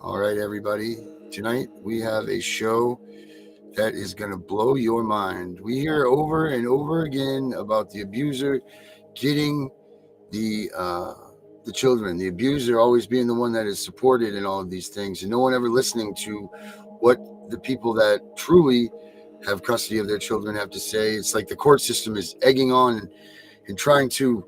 All right, everybody. Tonight we have a show that is going to blow your mind. We hear over and over again about the abuser getting the children, the abuser always being the one that is supported in all of these things, and no one ever listening to what the people that truly have custody of their children have to say. It's like the court system is egging on and trying to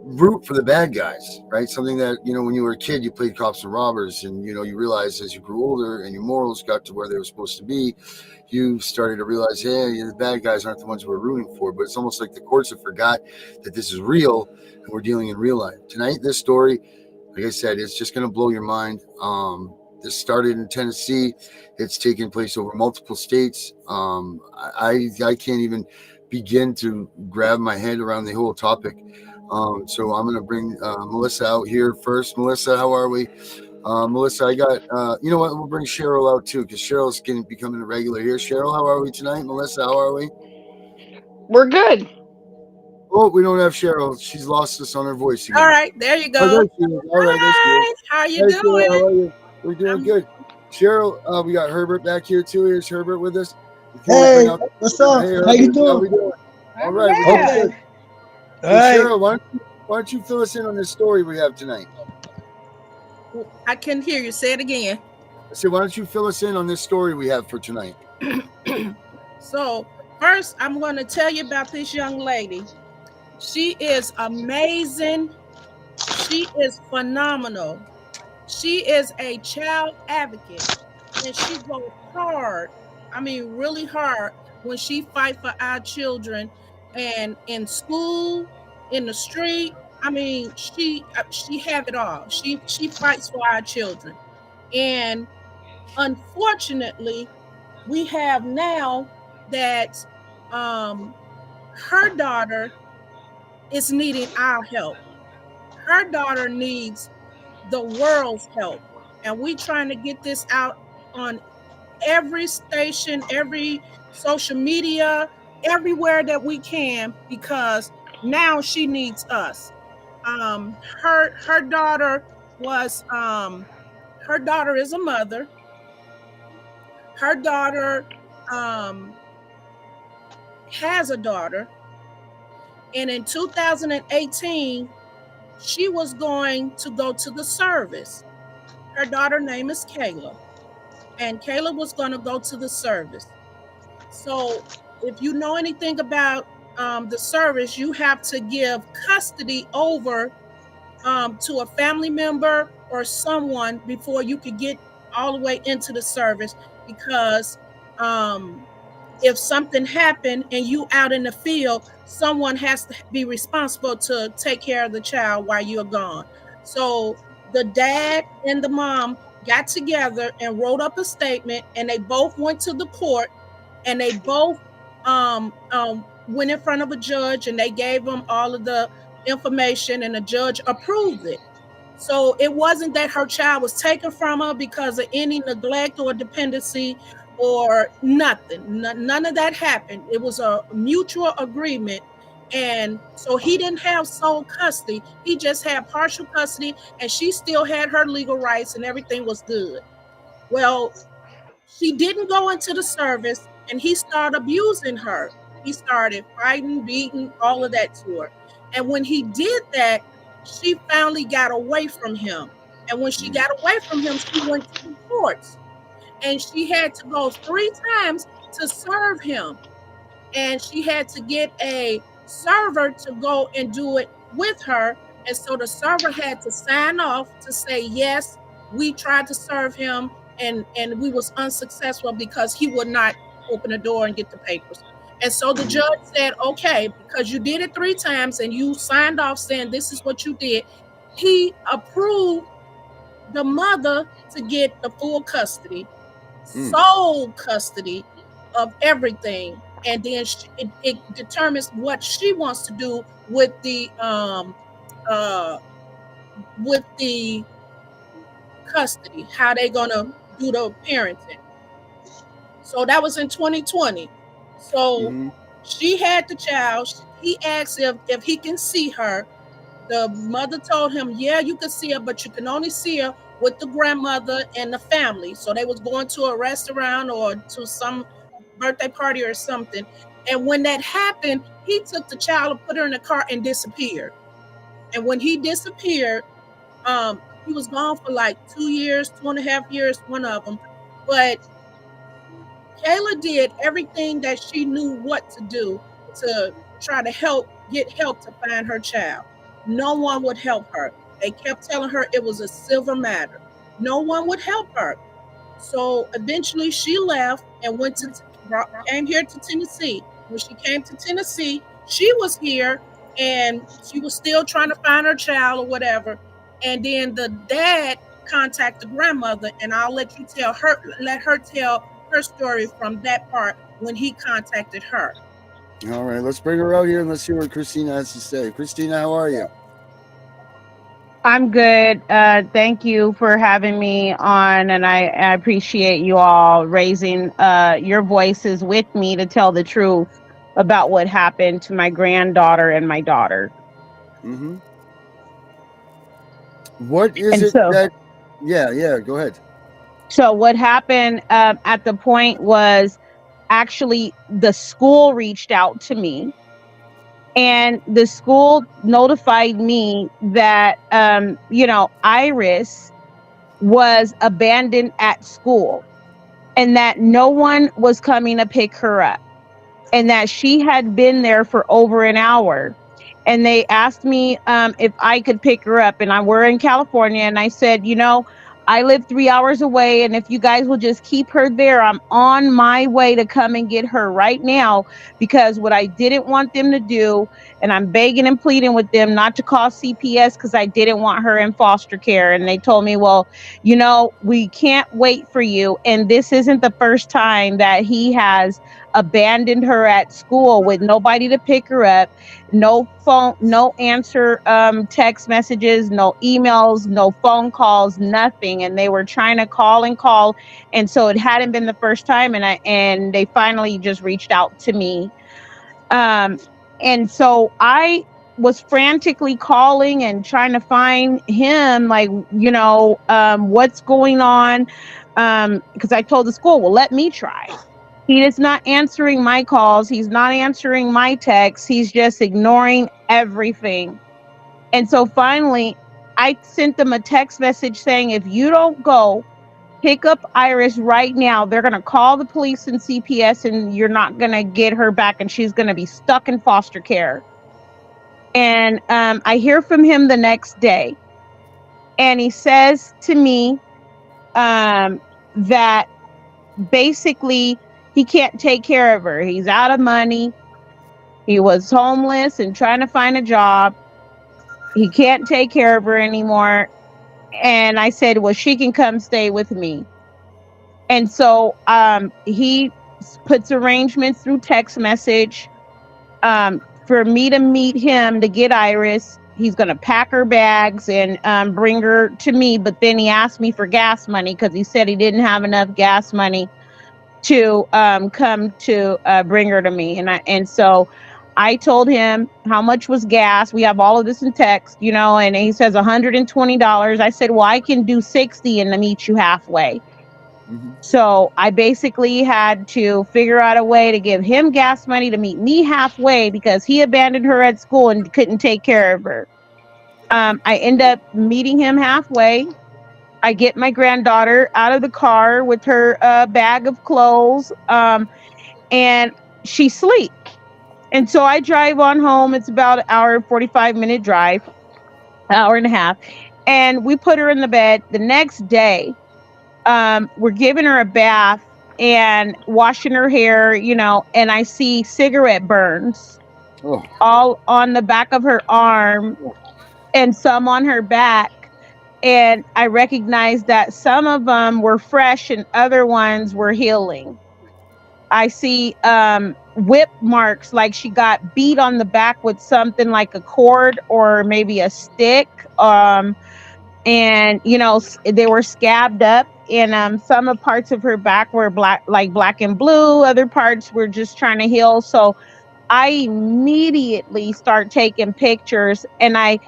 root for the bad guys, right? Something that, when you were a kid, you played cops and robbers, and, you realized as you grew older and your morals got to where they were supposed to be, you started to realize, hey, the bad guys aren't the ones we're rooting for. But it's almost like the courts have forgot that this is real and we're dealing in real life. Tonight, this story, like I said, it's just going to blow your mind. This started in Tennessee. It's taken place over multiple states. I can't even begin to grab my head around the whole topic. So I'm going to bring Melissa out here first. Melissa, how are we? Melissa, I got, you know what? We'll bring Cheryl out too, because Cheryl's becoming a regular here. Cheryl, how are we tonight? Melissa, how are we? We're good. Oh, we don't have Cheryl. She's lost us on her voice again. All right, there you go. Oh, there she is. All right, there she is. How are you Hey, doing? Cheryl, how are you? We're doing good. Cheryl, we got Herbert back here too. Here's Herbert with us. Hey, what's up? Hey, How you doing? How we doing? All right, we're doing good. Hey, Cheryl, why don't you fill us in on this story we have tonight? I couldn't hear you. Say it again. I said, why don't you fill us in on this story we have for tonight? So, first, I'm going to tell you about this young lady. She is amazing. She is phenomenal. She is a child advocate, and she goes hard. I mean, really hard when she fights for our children, and in school, in the street. I mean, she have it all. She fights for our children, and unfortunately, we have now that her daughter is needing our help. Her daughter needs the world's help, and we trying to get this out on every station, every social media, everywhere that we can, because now she needs us. Her daughter was her daughter is a mother. Her daughter has a daughter, and in 2018 she was going to go to the service. Her daughter's name is Kayla, and Kayla was going to go to the service. So if you know anything about the service, you have to give custody over to a family member or someone before you could get all the way into the service, because if something happened and you out in the field, someone has to be responsible to take care of the child while you're gone. So the dad and the mom got together and wrote up a statement, and they both went to the court, and they both went in front of a judge and they gave him all of the information and the judge approved it. So it wasn't that her child was taken from her because of any neglect or dependency or nothing. None of that happened. It was a mutual agreement. And so he didn't have sole custody. He just had partial custody and she still had her legal rights and everything was good. Well, she didn't go into the service and he started abusing her. He started fighting, beating, all of that to her. And when he did that, she finally got away from him. And when she got away from him, she went to the courts and she had to go 3 times to serve him. And she had to get a server to go and do it with her. And so the server had to sign off to say, yes, we tried to serve him and we was unsuccessful because he would not open the door and get the papers. And so the judge said, okay, because you did it 3 times and you signed off saying this is what you did, he approved the mother to get the full custody, sole custody of everything. And then it determines what she wants to do with the custody, how they gonna do the parenting. So that was in 2020. So she had the child. He asked if he can see her. The mother told him, yeah, you can see her, but you can only see her with the grandmother and the family. So they was going to a restaurant or to some birthday party or something. And when that happened, he took the child and put her in the car and disappeared. And when he disappeared, he was gone for like 2 years, 2.5 years, one of them. But Kayla did everything that she knew what to do to try to get help to find her child. No one would help her. They kept telling her it was a civil matter. No one would help her. So eventually she left and came here to Tennessee. When she came to Tennessee, she was here and she was still trying to find her child or whatever. And then the dad contacted the grandmother, and I'll let her tell her story from that part when he contacted her. All right, let's bring her out here and let's see what Christina has to say. Christina, how are you? I'm good. Thank you for having me on, and I appreciate you all raising your voices with me to tell the truth about what happened to my granddaughter and my daughter. What is And it so, that? Yeah, go ahead. So what happened at the point was actually the school reached out to me, and the school notified me that Iris was abandoned at school and that no one was coming to pick her up and that she had been there for over an hour. And they asked me if I could pick her up. And we're in California. And I said, I live 3 hours away. And if you guys will just keep her there, I'm on my way to come and get her right now. Because what I didn't want them to do, and I'm begging and pleading with them not to call CPS because I didn't want her in foster care. And they told me, well, we can't wait for you. And this isn't the first time that he has abandoned her at school with nobody to pick her up, no phone, no answer text messages, no emails, no phone calls, nothing. And they were trying to call and call, and so it hadn't been the first time, and they finally just reached out to me. And so I was frantically calling and trying to find him, like, what's going on, because I told the school, well, let me try. He is not answering my calls. He's not answering my texts. He's just ignoring everything. And so finally, I sent them a text message saying, if you don't go pick up Iris right now, they're going to call the police and CPS, and you're not going to get her back, and she's going to be stuck in foster care. And I hear from him the next day, and he says to me that basically he can't take care of her. He's out of money. He was homeless and trying to find a job. He can't take care of her anymore. And I said, well, she can come stay with me. And so he puts arrangements through text message for me to meet him to get Iris. He's going to pack her bags and bring her to me. But then he asked me for gas money because he said he didn't have enough gas money to come to bring her to me. And so I told him how much was gas. We have all of this in text, and he says $120. I said, well, I can do 60 and to meet you halfway. Mhm. So I basically had to figure out a way to give him gas money to meet me halfway because he abandoned her at school and couldn't take care of her. I end up meeting him halfway. I get my granddaughter out of the car with her bag of clothes, and she sleep. And so I drive on home. It's about an hour, 45-minute drive, hour and a half. And we put her in the bed. The next day, we're giving her a bath and washing her hair, and I see cigarette burns Oh, all on the back of her arm and some on her back. And I recognized that some of them were fresh and other ones were healing. I see whip marks, like she got beat on the back with something like a cord or maybe a stick. And they were scabbed up, and some of parts of her back were black, like black and blue. Other parts were just trying to heal. So I immediately start taking pictures, and I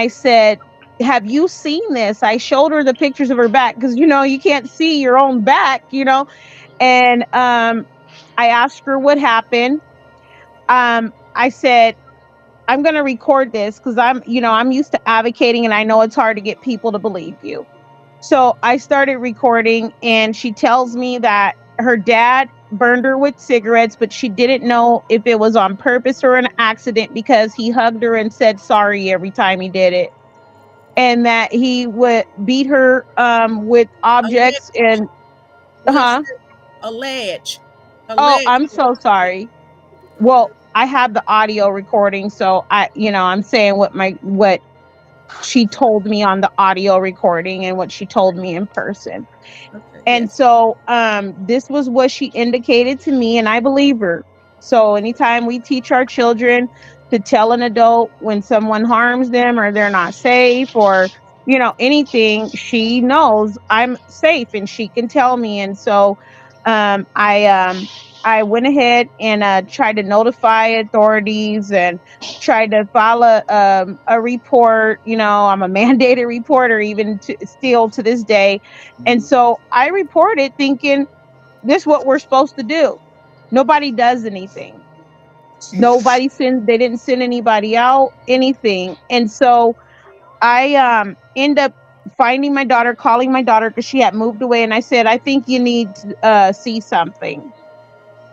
said, have you seen this? I showed her the pictures of her back because you can't see your own back. And I asked her what happened. I said, I'm going to record this because I'm used to advocating, and I know it's hard to get people to believe you. So I started recording, and she tells me that her dad burned her with cigarettes, but she didn't know if it was on purpose or an accident because he hugged her and said sorry every time he did it. And that he would beat her with objects Alleged. and Well, it huh? said allege. Oh, Allege. I'm so sorry. Well, I have the audio recording, so I'm saying what she told me on the audio recording and what she told me in person. Okay. And Yes. so this was what she indicated to me, and I believe her. So anytime we teach our children to tell an adult when someone harms them or they're not safe or anything, she knows I'm safe and she can tell me. And so I went ahead and tried to notify authorities and tried to file a report. I'm a mandated reporter even still to this day. And mhm. so I reported thinking this is what we're supposed to do. Nobody does anything. They didn't send anybody out, anything. And so I end up finding my daughter, calling my daughter because she had moved away. And I said, I think you need to see something.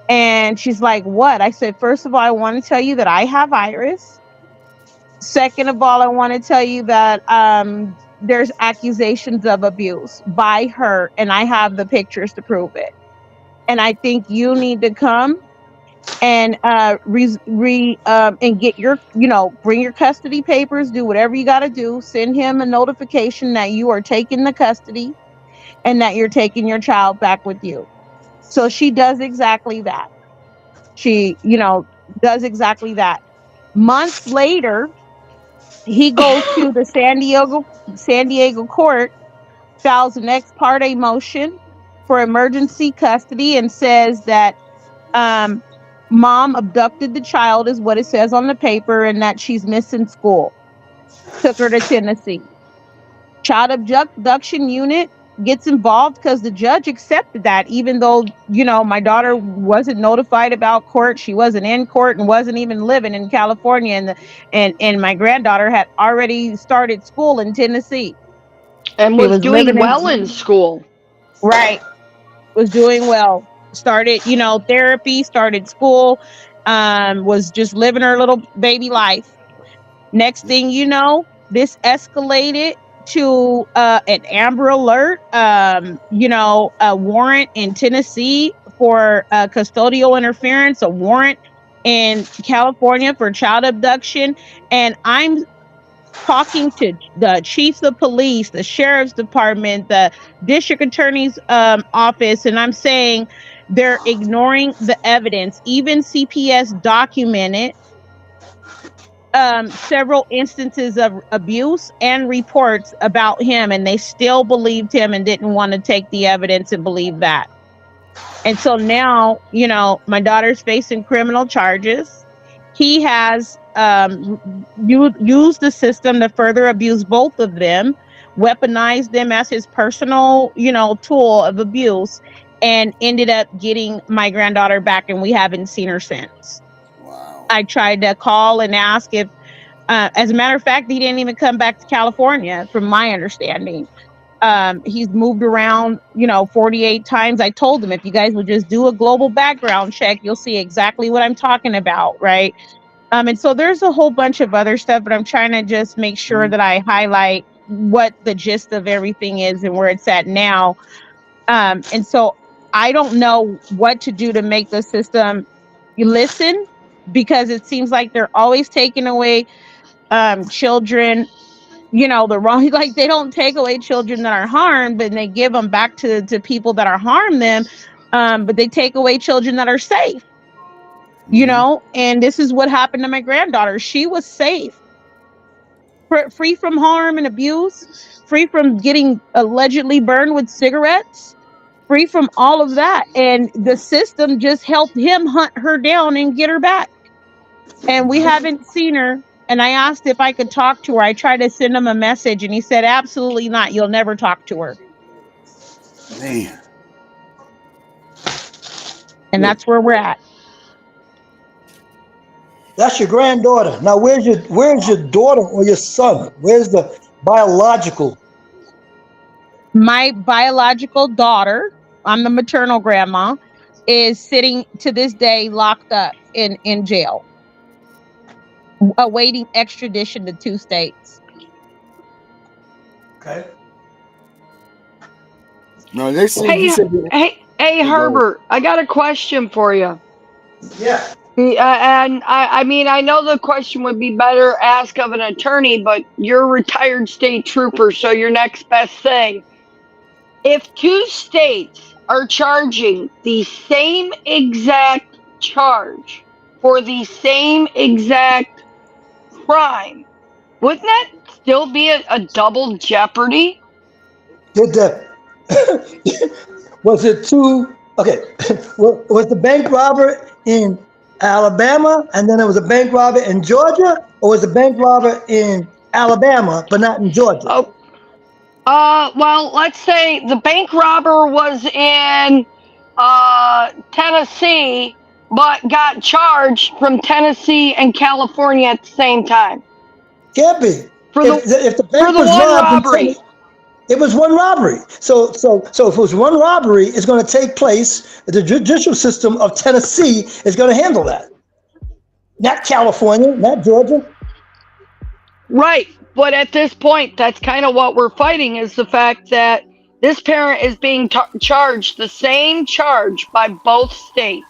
And she's like, what? I said, first of all, I want to tell you that I have Iris. Second of all, I want to tell you that there's accusations of abuse by her, and I have the pictures to prove it. And I think you need to come and and get your, bring your custody papers, do whatever you got to do. Send him a notification that you are taking the custody and that you're taking your child back with you. So she does exactly that. She, does exactly that. Months later, he goes to the San Diego court, files an ex parte motion for emergency custody, and says that um, mom abducted the child, is what it says on the paper, and that she's missing school. Took her to Tennessee. Child abduction unit gets involved because the judge accepted that, even though my daughter wasn't notified about court. She wasn't in court and wasn't even living in California, and my granddaughter had already started school in Tennessee. And She was was doing living in well in school. right, was doing well, started therapy, started school, was just living her little baby life. Next thing you know, this escalated to an Amber Alert, a warrant in Tennessee for custodial interference, a warrant in California for child abduction. And I'm talking to the chiefs of police, the sheriff's department, the district attorney's office, and I'm saying, They're ignoring the evidence. Even CPS documented several instances of abuse and reports about him, and they still believed him and didn't want to take the evidence and believe that. And so now, my daughter's facing criminal charges. He has used the system to further abuse both of them, weaponized them as his personal, tool of abuse, and ended up getting my granddaughter back, and we haven't seen her since. Wow. I tried to call and ask if, as a matter of fact, he didn't even come back to California, from my understanding. He's moved around, 48 times. I told him, if you guys would just do a global background check, you'll see exactly what I'm talking about, right? And so there's a whole bunch of other stuff, but I'm trying to just make sure that I highlight what the gist of everything is and where it's at now. And so I don't know what to do to make the system listen, because it seems like they're always taking away children, the wrong, like they don't take away children that are harmed, but they give them back to people that are harmed them. But they take away children that are safe, and this is what happened to my granddaughter. She was safe, free from harm and abuse, free from getting allegedly burned with cigarettes, free from all of that. And the system just helped him hunt her down and get her back. And we haven't seen her. And I asked if I could talk to her. I tried to send him a message, and he said, absolutely not. You'll never talk to her. Man. And that's where we're at. That's your granddaughter. Now, where's your daughter or your son? Where's the biological? My biological daughter, I'm the maternal grandma, is sitting to this day locked up in jail, awaiting extradition to 2 states. Okay. No, they said. Hey, Herbert, I got a question for you. Yeah. And I know the question would be better asked of an attorney, but you're a retired state trooper, so your next best thing. If 2 states are charging the same exact charge for the same exact crime, wouldn't that still be a double jeopardy? Was it 2? Okay. Was the bank robber in Alabama, and then there was a bank robber in Georgia, or was the bank robber in Alabama but not in Georgia? Oh, well, let's say the bank robber was in Tennessee, but got charged from Tennessee and California at the same time. Can't be. If the bank for the was one robbed, robbery. It was one robbery. So if it was one robbery, it's going to take place. The judicial system of Tennessee is going to handle that. Not California, not Georgia. Right. But at this point, that's kind of what we're fighting, is the fact that this parent is being charged the same charge by both states.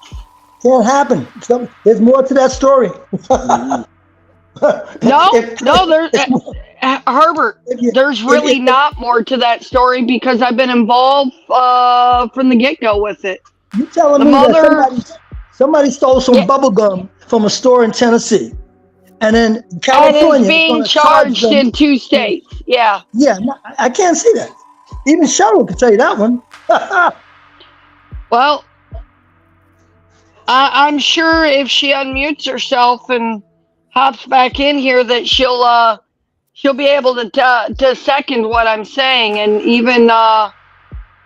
Can't happen. There's more to that story. There's Herbert, there's really not more to that story, because I've been involved from the get-go with it. You telling me that somebody stole some bubble gum from a store in Tennessee, and then California is being charged in 2 states? Yeah. Yeah, no, I can't see that. Even Cheryl could tell you that one. Well, I'm sure if she unmutes herself and hops back in here, that she'll be able to second what I'm saying. And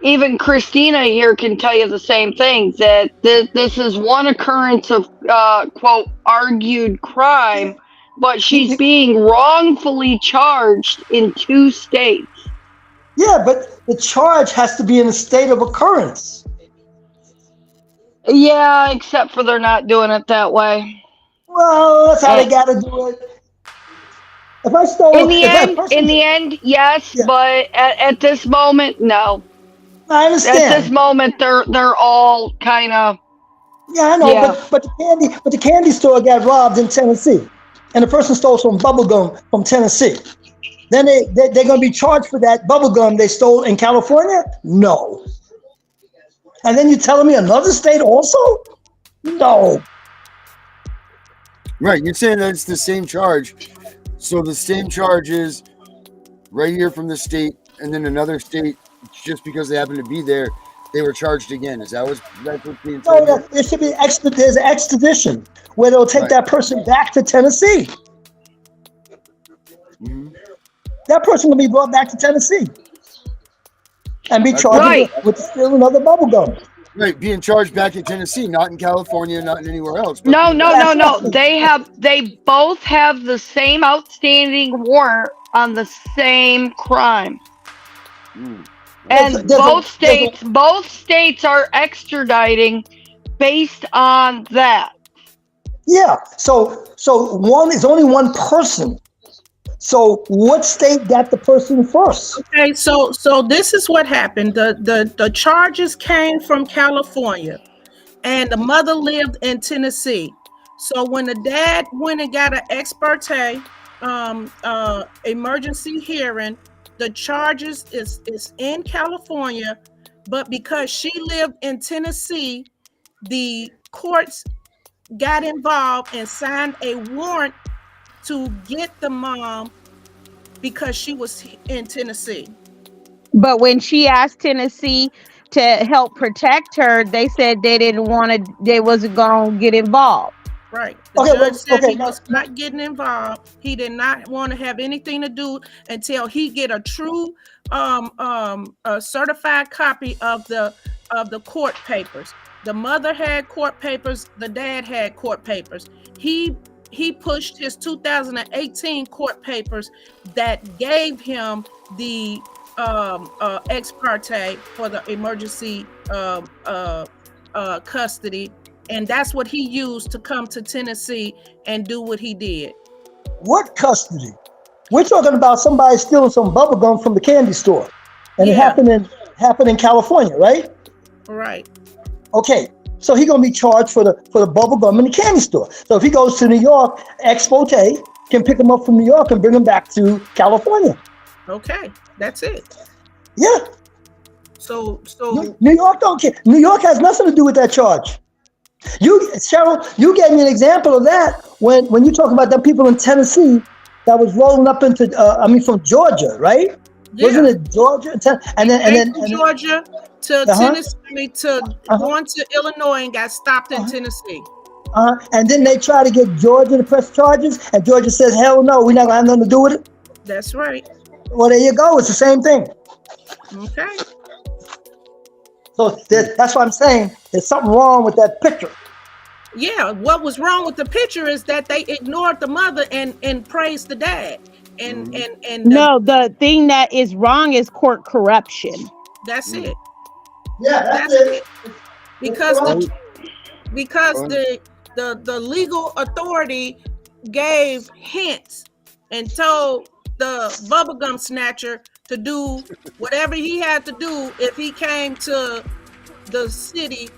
even Christina here can tell you the same thing, that this is one occurrence of quote argued crime, but she's being wrongfully charged in 2 states. Yeah, but the charge has to be in a state of occurrence. Yeah, except for they're not doing it that way. Well, that's how they got to do it. If I stole, in the end, yes, yeah. But at this moment, no. I understand. At this moment, they're all kind of. Yeah, I know, yeah. But the candy store got robbed in Tennessee, and the person stole some bubble gum from Tennessee. Then they're going to be charged for that bubble gum they stole in California? No. And then you're telling me another state also? No. Right, you're saying that it's the same charge. So the same charge is right here from the state, and then another state, just because they happen to be there, they were charged again. Is that what's being No, said? there should be there's an extradition where they'll take that person back to Tennessee. Mhm. That person will be brought back to Tennessee and be charged with stealing other bubble gum. Right, being charged back in Tennessee, not in California, not in anywhere else. No. They both have the same outstanding warrant on the same crime. And both states are extraditing based on that. Yeah. So one is only one person. So what state got the person first? Okay, so this is what happened. The charges came from California, and the mother lived in Tennessee. So when the dad went and got an ex parte emergency hearing, the charges is in California, but because she lived in Tennessee, the courts got involved and signed a warrant to get the mom because she was in Tennessee. But when she asked Tennessee to help protect her, they said they wasn't going to get involved. Right. The judge said he was not getting involved. He did not want to have anything to do until he get a true a certified copy of the court papers. The mother had court papers, the dad had court papers. He pushed his 2018 court papers that gave him the ex parte for the emergency custody, and that's what he used to come to Tennessee and do what he did. What custody? We're talking about somebody stealing some bubble gum from the candy store, and it happened in California, right? Right. Okay. So he's gonna be charged for the bubble gum in the candy store. So if he goes to New York, ex parte can pick him up from New York and bring him back to California. Okay, that's it. Yeah. So New York don't care. New York has nothing to do with that charge. Cheryl, you gave me an example of that when you talk about the people in Tennessee that was rolling up into from Georgia, right? Yeah. Wasn't it Georgia? And then Georgia to Tennessee going to Illinois and got stopped in Tennessee. And then they try to get Georgia to press charges, and Georgia says, "Hell no, we're not gonna have nothing to do with it." That's right. Well, there you go. It's the same thing. Okay. So that's what I'm saying. There's something wrong with that picture. Yeah, what was wrong with the picture is that they ignored the mother and praised the dad. And no, the thing that is wrong is court corruption. That's it. Yeah, that's it. Because the legal authority gave hints and told the bubblegum snatcher to do whatever he had to do if he came to the city.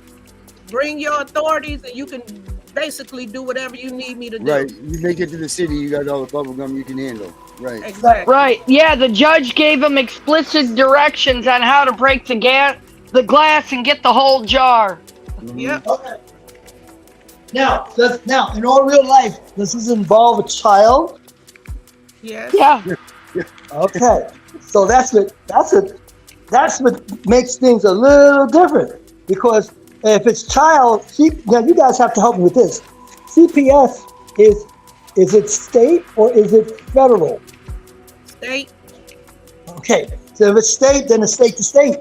Bring your authorities and you can basically do whatever you need me to do. Right. You make it to the city, you got all the bubble gum you can handle. Right. Exactly. Right. Yeah, the judge gave him explicit directions on how to break the glass and get the whole jar. Yep. Okay. Now, in all real life, does this involve a child? Yes. Yeah. Okay. So that's what makes things a little different, because if it's child, now you guys have to help me with this. CPS is it state or is it federal? State. Okay. So if it's state, then it's state to state.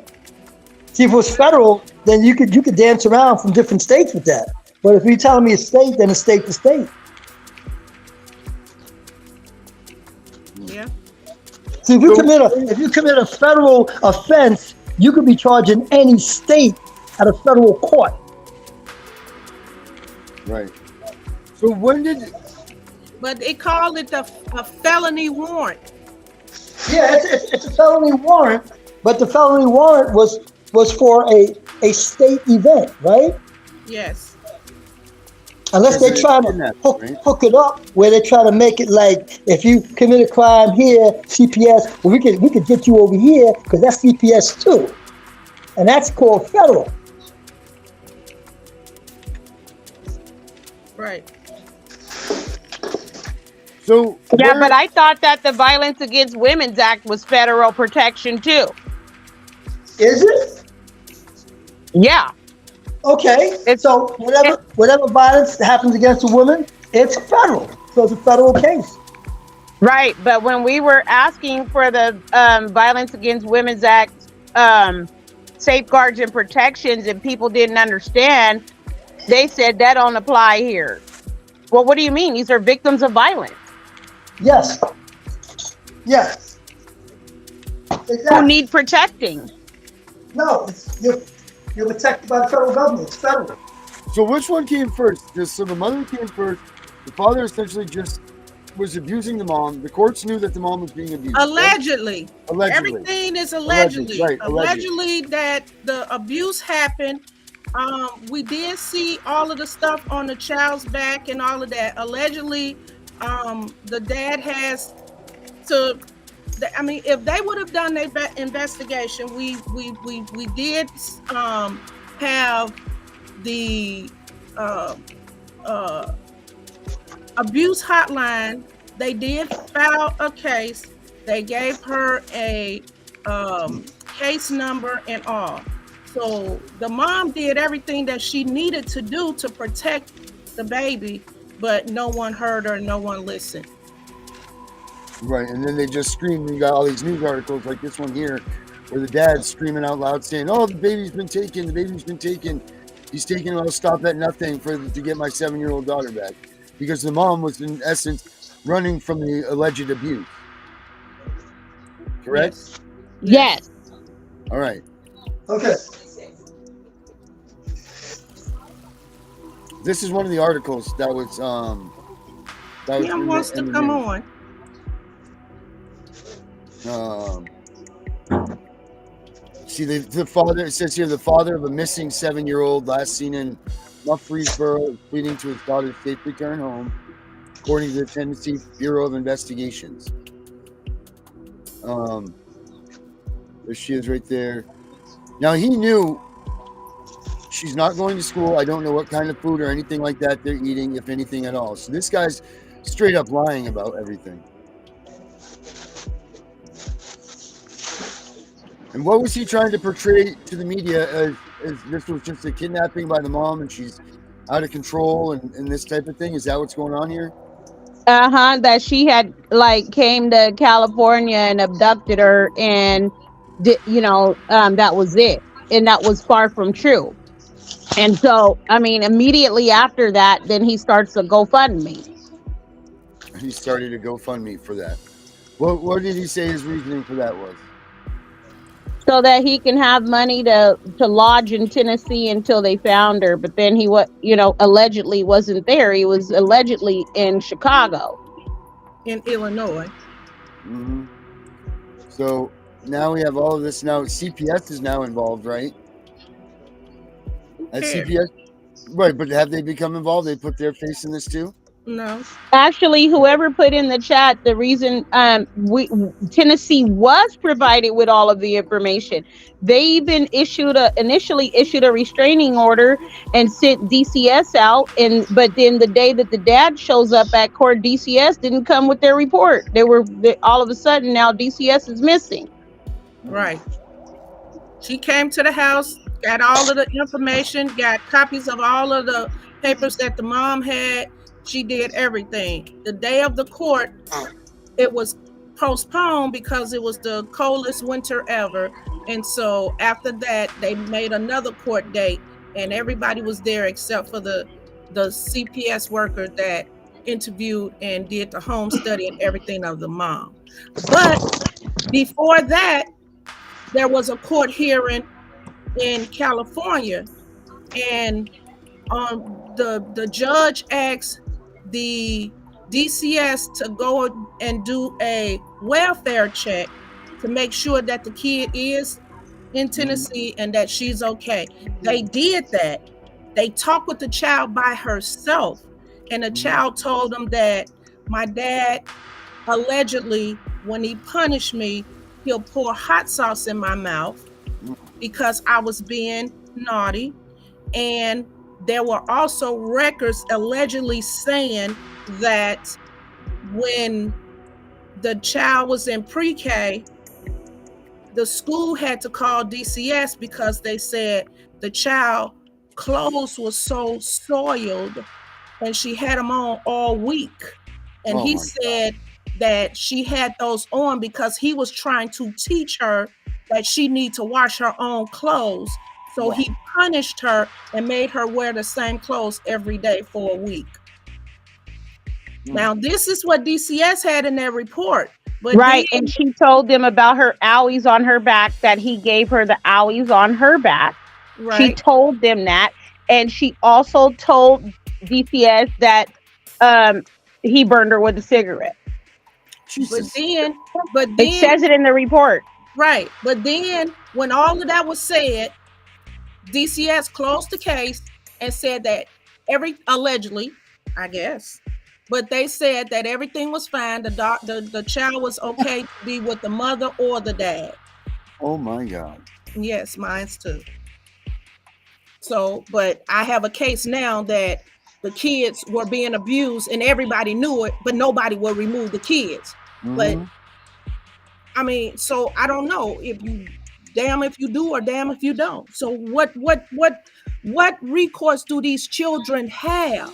See, if it was federal, then you could dance around from different states with that. But if you're telling me it's state, then it's state to state. Yeah. See, if you commit a federal offense, you could be charged in any state at a federal court. Right. So But they call it a felony warrant. Yeah, it's a felony warrant, but the felony warrant was for a state event, right? Yes. Unless they try to hook it up where they try to make it like, if you commit a crime here, CPS, well, we could get you over here because that's CPS too, and that's called federal. Right. So Yeah, but I thought that the Violence Against Women's Act was federal protection too. Is it? Yeah, Okay. it's So it, whatever violence happens against a woman, it's federal. So it's a federal case. right. But when we were asking for the Violence Against Women's Act safeguards and protections, and people didn't understand, they said that don't apply here. Well, what do you mean? These are victims of violence Yes. Yes. who Exactly. need protecting. No, you're protected by the federal government. It's federal. So which one came first? So the mother came first. The father essentially just was abusing the mom. The courts knew that the mom was being abused. Allegedly. Right? Allegedly. Everything is allegedly. Right. Allegedly that the abuse happened. We did see all of the stuff on the child's back and all of that. Allegedly, the dad has to. I mean, if they would have done their investigation, we did have the abuse hotline. They did file a case. They gave her a case number and all. So the mom did everything that she needed to do to protect the baby, but no one heard her, no one listened. Right, and then they just screamed. You got all these news articles like this one here, where the dad's screaming out loud saying, "Oh, the baby's been taken. The baby's been taken. He's taken. I'll stop at nothing to get my 7-year-old daughter back," because the mom was in essence running from the alleged abuse. Correct? Yes. All right. Okay. This is one of the articles that was Kim wants to come on. See, the father, it says here, the father of a missing 7-year-old last seen in Murfreesboro pleading to his daughter's safe return home, according to the Tennessee Bureau of Investigations. There she is right there. Now, he knew she's not going to school. I don't know what kind of food or anything like that they're eating, if anything at all. So this guy's straight up lying about everything. And what was he trying to portray to the media as this was just a kidnapping by the mom and she's out of control and this type of thing? Is that what's going on here? That she had came to California and abducted her, and that was it, and that was far from true. And so, I mean, immediately after that, then he starts a GoFundMe. He started a GoFundMe for that. What did he say his reasoning for that was? So that he can have money to lodge in Tennessee until they found her. But then he allegedly wasn't there. He was allegedly in Chicago. In Illinois. Mm-hmm. So now we have all of this. Now CPS is now involved, right? At CPS, right? But have they become involved? They put their face in this too? No. Actually, whoever put in the chat, the reason Tennessee was provided with all of the information. They even initially issued a restraining order and sent DCS out, but then the day that the dad shows up at court, DCS didn't come with their report. All of a sudden now DCS is missing. Right. She came to the house, got all of the information, got copies of all of the papers that the mom had. She did everything. The day of the court, it was postponed because it was the coldest winter ever. And so after that, they made another court date, and everybody was there except for the CPS worker that interviewed and did the home study and everything of the mom. But before that, there was a court hearing in California, and the judge asked the DCS to go and do a welfare check to make sure that the kid is in Tennessee and that she's okay. They did that. They talked with the child by herself, and the child told them that my dad allegedly, when he punished me, he'll pour hot sauce in my mouth because I was being naughty, and there were also records allegedly saying that when the child was in pre-K, the school had to call DCS because they said the child clothes was so soiled and she had them on all week. And he said that she had those on because he was trying to teach her that she need to wash her own clothes. So he punished her and made her wear the same clothes every day for a week. Now, this is what DCS had in their report. But right. And she told them about her owies on her back, that he gave her the owies on her back. Right. She told them that. And she also told DCS that he burned her with a cigarette. Jesus. But then it says it in the report. Right. But then when all of that was said, DCS closed the case and said that allegedly, I guess, but they said that everything was fine. The child was okay to be with the mother or the dad. Oh my God. Yes, mine's too. So, but I have a case now that the kids were being abused and everybody knew it, but nobody will remove the kids. Mm-hmm. But I mean, so I don't know if you do or damn if you don't. So what recourse do these children have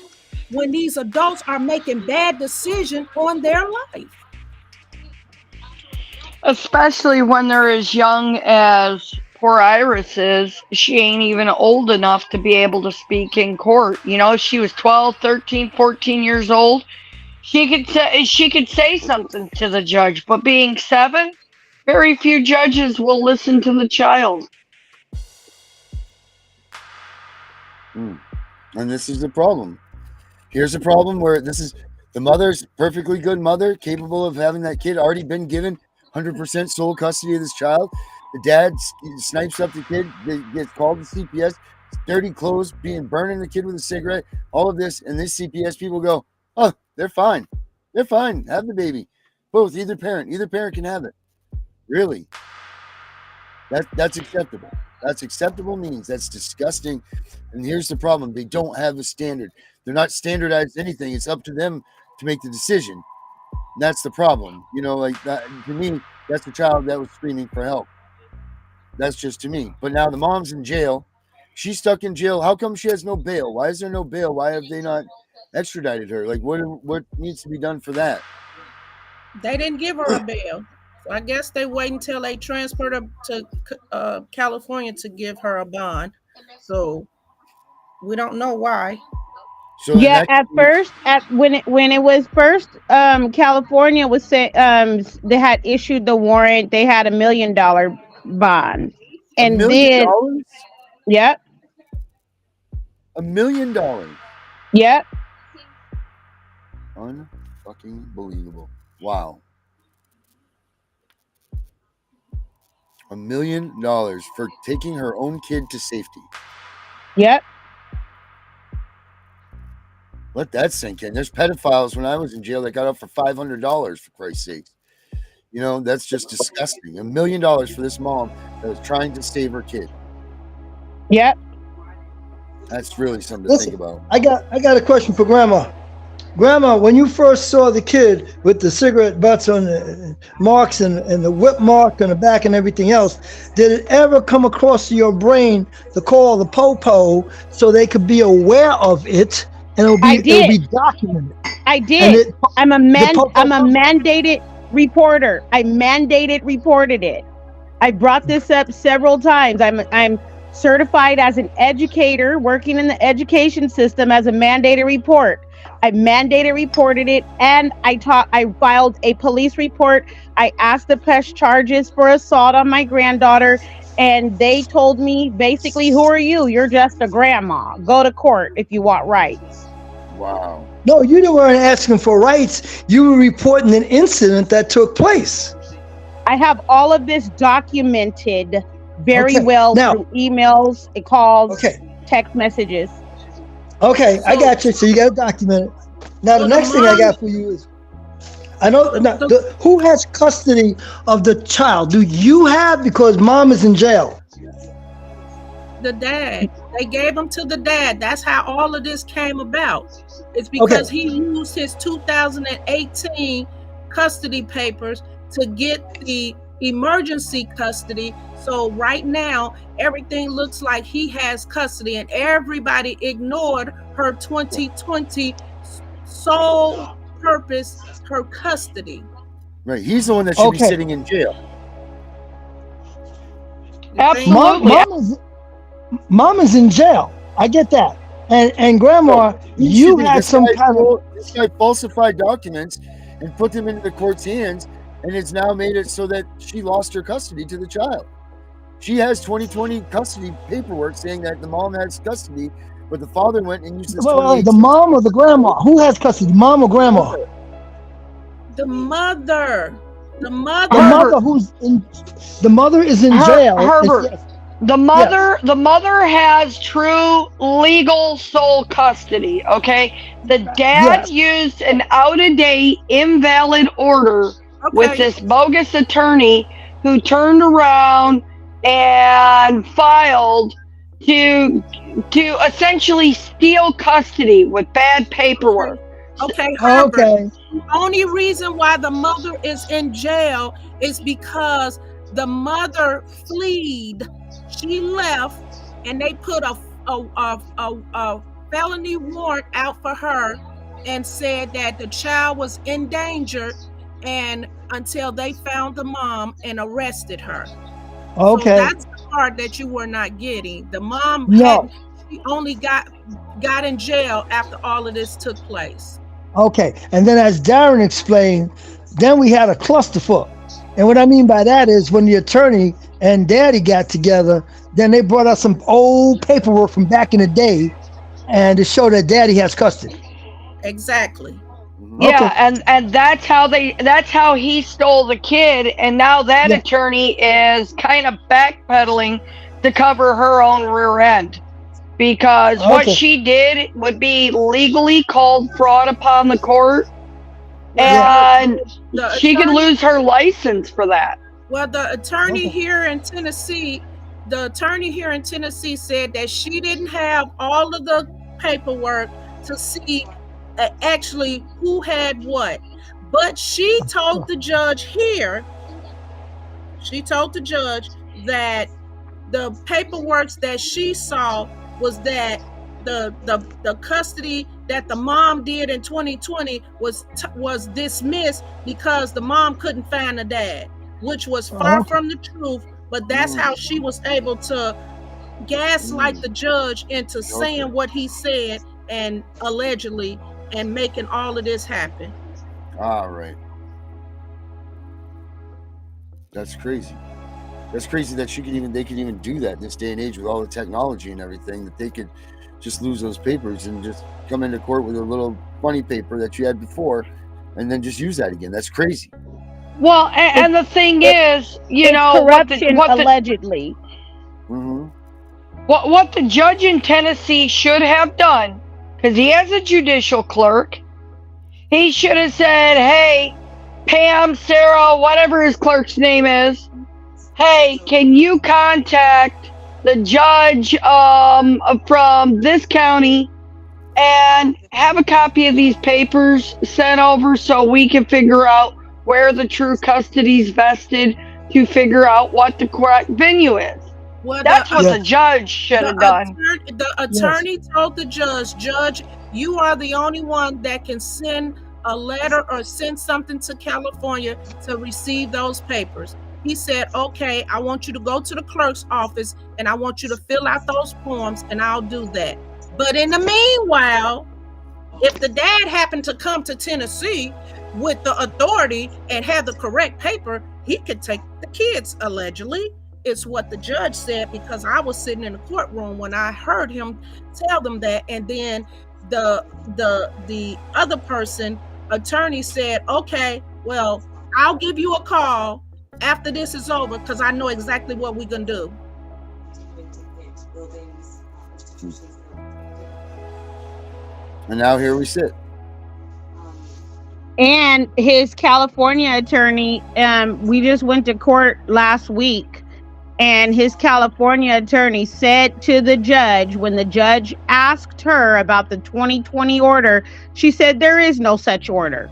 when these adults are making bad decisions on their life? Especially when they're as young as poor Iris is. She ain't even old enough to be able to speak in court. You know, she was 12, 13, 14 years old. She could say something to the judge, but being 7, very few judges will listen to the child. And this is the problem. Here's a problem where this is the mother's perfectly good mother, capable of having that kid, already been given 100% sole custody of this child. The dad snipes up the kid, gets called to CPS, dirty clothes, burning the kid with a cigarette, all of this, and this CPS people go, oh, they're fine. They're fine. Have the baby. Both, either parent can have it. Really? That's acceptable. That's acceptable means that's disgusting. And here's the problem. They don't have a standard. They're not standardized anything. It's up to them to make the decision. And that's the problem. You know, like that, to me, that's the child that was screaming for help. That's just to me. But now the mom's in jail. She's stuck in jail. How come she has no bail? Why is there no bail? Why have they not extradited her? Like, what needs to be done for that? They didn't give her a bail. So I guess they wait until they transferred her to California to give her a bond. So we don't know why. So yeah, when it was first, California was saying they had issued the warrant. They had $1 million bond, and $1 million? Yep. $1 million. Yep. Unfucking believable. Wow. $1 million for taking her own kid to safety. Yep. Let that sink in. There's pedophiles when I was in jail that got out for $500, for Christ's sake. You know, that's just disgusting. $1 million for this mom that was trying to save her kid. Yep. That's really something to think about. I got a question for Grandma. Grandma, when you first saw the kid with the cigarette butts on the marks and the whip mark on the back and everything else, did it ever come across to your brain to call the po-po so they could be aware of it and it'll be documented? I did. I'm a mandated reporter. I reported it. I brought this up several times. I'm certified as an educator working in the education system as a mandated report. I reported it, and I filed a police report. I asked to press charges for assault on my granddaughter, and they told me basically, who are you? You're just a grandma. Go to court if you want rights. Wow. No, you weren't asking for rights. You were reporting an incident that took place. I have all of this documented very well through emails, calls, text messages. Okay, I got you. So you got to document it. Now, the next thing I got for you is, I know who has custody of the child? Do you have? Because mom is in jail. The dad. They gave them to the dad. That's how all of this came about. It's because he used his 2018 custody papers to get the emergency custody. So right now, everything looks like he has custody, and everybody ignored her 2020 sole purpose, her custody. Right. He's the one that should be sitting in jail. Absolutely. Mama's in jail. I get that. And grandma, you had some kind of... This guy falsified documents and put them into the court's hands, and it's now made it so that she lost her custody to the child. She has 2020 custody paperwork saying that the mom has custody, but the father went and used this. The mom or the grandma? Who has custody, mom or grandma? The mother. The mother. The mother who's in... The mother is in jail. Herbert. The mother has true legal sole custody, okay? The dad used an out-of-date, invalid order with this bogus attorney who turned around and filed to essentially steal custody with bad paperwork. Okay, Herbert. The only reason why the mother is in jail is because the mother fled. She left, and they put a felony warrant out for her, and said that the child was endangered, and until they found the mom and arrested her. Okay, so that's the part that you were not getting. The mom she only got in jail after all of this took place. Okay, and then as Darren explained, then we had a clusterfuck. And what I mean by that is when the attorney and daddy got together, then they brought out some old paperwork from back in the day, and to show that daddy has custody. Exactly. Yeah, and that's how he stole the kid, and now that attorney is kind of backpedaling to cover her own rear end, because what she did would be legally called fraud upon the court, and she could lose her license for that. Well, the attorney here in Tennessee said that she didn't have all of the paperwork to see actually who had what, but she told the judge here, that the paperwork that she saw was that the custody that the mom did in 2020 was dismissed because the mom couldn't find the dad, which was far from the truth. But that's how she was able to gaslight the judge into saying what he said, and allegedly, and making all of this happen. All right. That's crazy. That's crazy that they could even do that in this day and age with all the technology and everything, that they could just lose those papers and just come into court with a little funny paper that you had before and then just use that again. That's crazy. Well, and the thing is, corruption allegedly. What the judge in Tennessee should have done, because he has a judicial clerk, he should have said, hey, Pam, Sarah, whatever his clerk's name is, hey, can you contact the judge from this county and have a copy of these papers sent over so we can figure out where the true custody's vested, to figure out what the correct venue is. Well, that's what the judge should have done. The attorney told the judge, you are the only one that can send a letter or send something to California to receive those papers. He said, okay, I want you to go to the clerk's office and I want you to fill out those forms, and I'll do that. But in the meanwhile, if the dad happened to come to Tennessee with the authority and have the correct paper, he could take the kids, allegedly. It's what the judge said, because I was sitting in the courtroom when I heard him tell them that. And then the other person, attorney, said, okay, well, I'll give you a call after this is over, because I know exactly what we're gonna do. And now here we sit. And his California attorney, we just went to court last week, And his California attorney said to the judge, when the judge asked her about the 2020 order, she said there is no such order.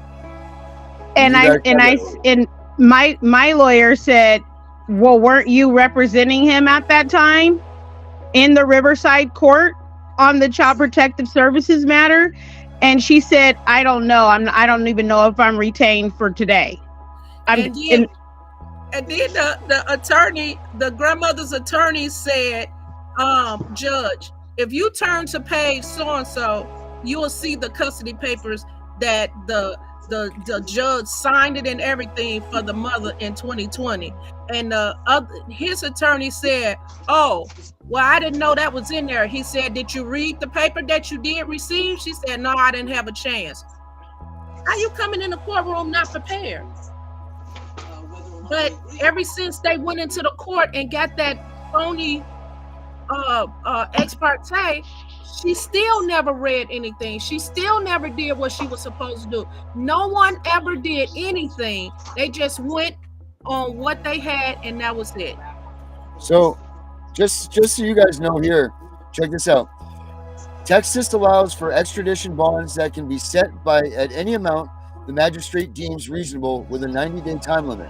And my lawyer said, well, weren't you representing him at that time in the Riverside court on the Child Protective Services matter? And she said, I don't know. I don't even know if I'm retained for today. And then the attorney, the grandmother's attorney said, Judge, if you turn to page so-and-so, you will see the custody papers that the judge signed it and everything for the mother in 2020. And his attorney said, oh, well, I didn't know that was in there. He said, did you read the paper that you did receive? She said, no, I didn't have a chance. How you coming in the courtroom not prepared? But ever since they went into the court and got that phony ex parte, she still never read anything. She still never did what she was supposed to do. No one ever did anything. They just went on what they had, and that was it. So, just so you guys know here, check this out. Texas allows for extradition bonds that can be set at any amount the magistrate deems reasonable with a 90-day time limit.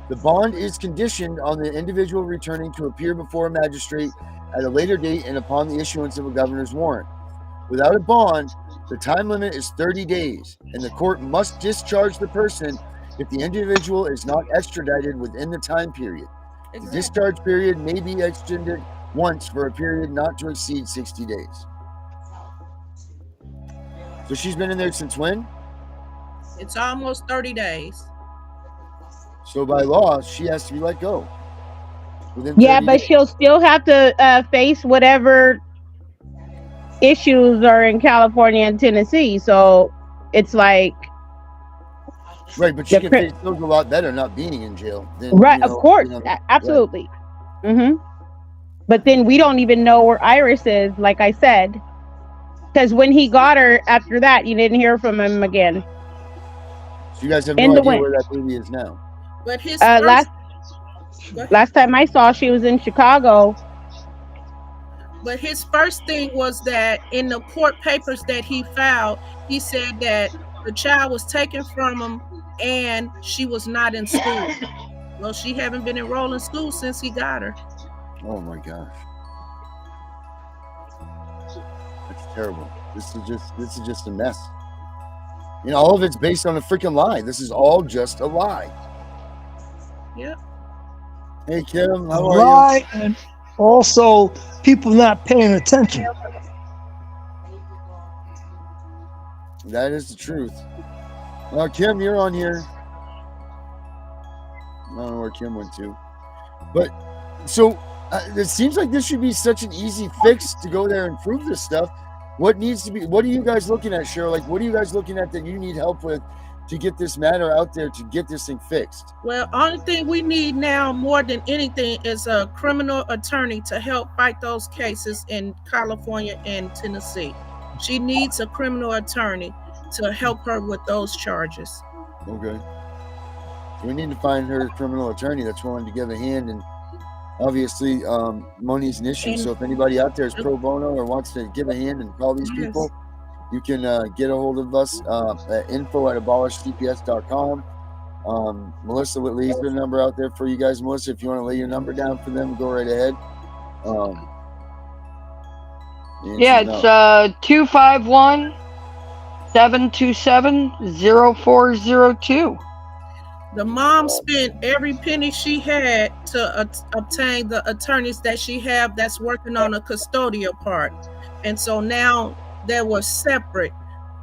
The bond is conditioned on the individual returning to appear before a magistrate at a later date and upon the issuance of a governor's warrant. Without a bond, the time limit is 30 days, and the court must discharge the person if the individual is not extradited within the time period. Exactly. The discharge period may be extended once for a period not to exceed 60 days. So she's been in there since when? It's almost 30 days. So by law, she has to be let go. Yeah, but she'll still have to face whatever issues are in California and Tennessee. So it's like, right, but she can face those a lot better not being in jail. Than, right, of course, absolutely. Right. Mm-hmm. But then we don't even know where Iris is, like I said, because when he got her after that, you didn't hear from him again. So you guys have no idea where that baby is now. But his last time I saw, she was in Chicago. But his first thing was that in the court papers that he filed, he said that the child was taken from him and she was not in school. Well, she haven't been enrolled in school since he got her. Oh my gosh, that's terrible. This is just a mess. You know, all of it's based on a freaking lie. This is all just a lie. Yep. Hey Kim, how are you? And also people not paying attention. That is the truth. Well, Kim, you're on here. I don't know where Kim went to, but so it seems like this should be such an easy fix to go there and prove this stuff. What needs to be? What are you guys looking at, Cheryl? Like, what are you guys looking at that you need help with to get this matter out there, to get this thing fixed? Well, only thing we need now more than anything is a criminal attorney to help fight those cases in California and Tennessee. She needs a criminal attorney to help her with those charges. Okay. So we need to find her a criminal attorney that's willing to give a hand, and obviously money's an issue. So if anybody out there is pro bono or wants to give a hand and call these people, you can get a hold of us at info@abolishcps.com. Melissa leaves her number out there for you guys. Melissa, if you want to lay your number down for them, go right ahead. It's 251-727-0402. The mom spent every penny she had to obtain the attorneys that she have that's working on the custodial part. And so now they were separate,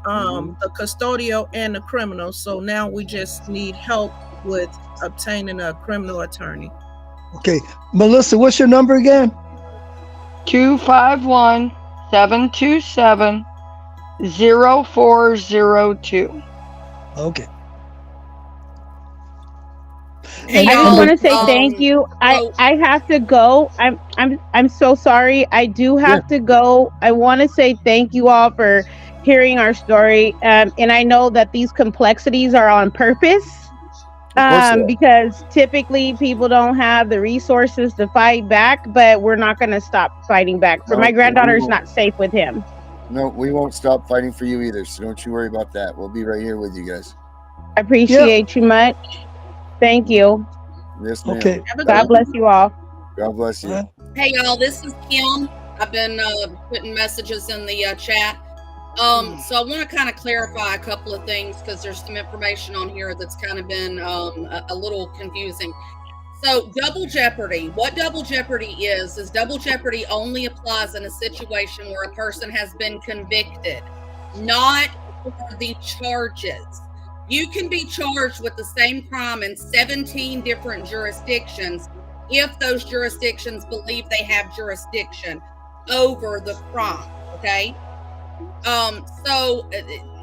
the custodial and the criminal. So now we just need help with obtaining a criminal attorney. Okay. Melissa, what's your number again? 251-727-0402. Okay. I just want to say thank you. I have to go. I'm so sorry. I do have to go. I want to say thank you all for hearing our story. And I know that these complexities are on purpose. Of course they are. Because typically people don't have the resources to fight back, but we're not going to stop fighting back. For No, my granddaughter is we not safe with him. No, we won't stop fighting for you either. So don't you worry about that. We'll be right here with you guys. I appreciate you much. Thank you. Yes, ma'am. Okay. God bless you all. God bless you. Hey y'all, this is Kim. I've been putting messages in the chat. So I want to kind of clarify a couple of things because there's some information on here that's kind of been a little confusing. So double jeopardy, what double jeopardy is double jeopardy only applies in a situation where a person has been convicted, not for the charges. You can be charged with the same crime in 17 different jurisdictions if those jurisdictions believe they have jurisdiction over the crime, okay? So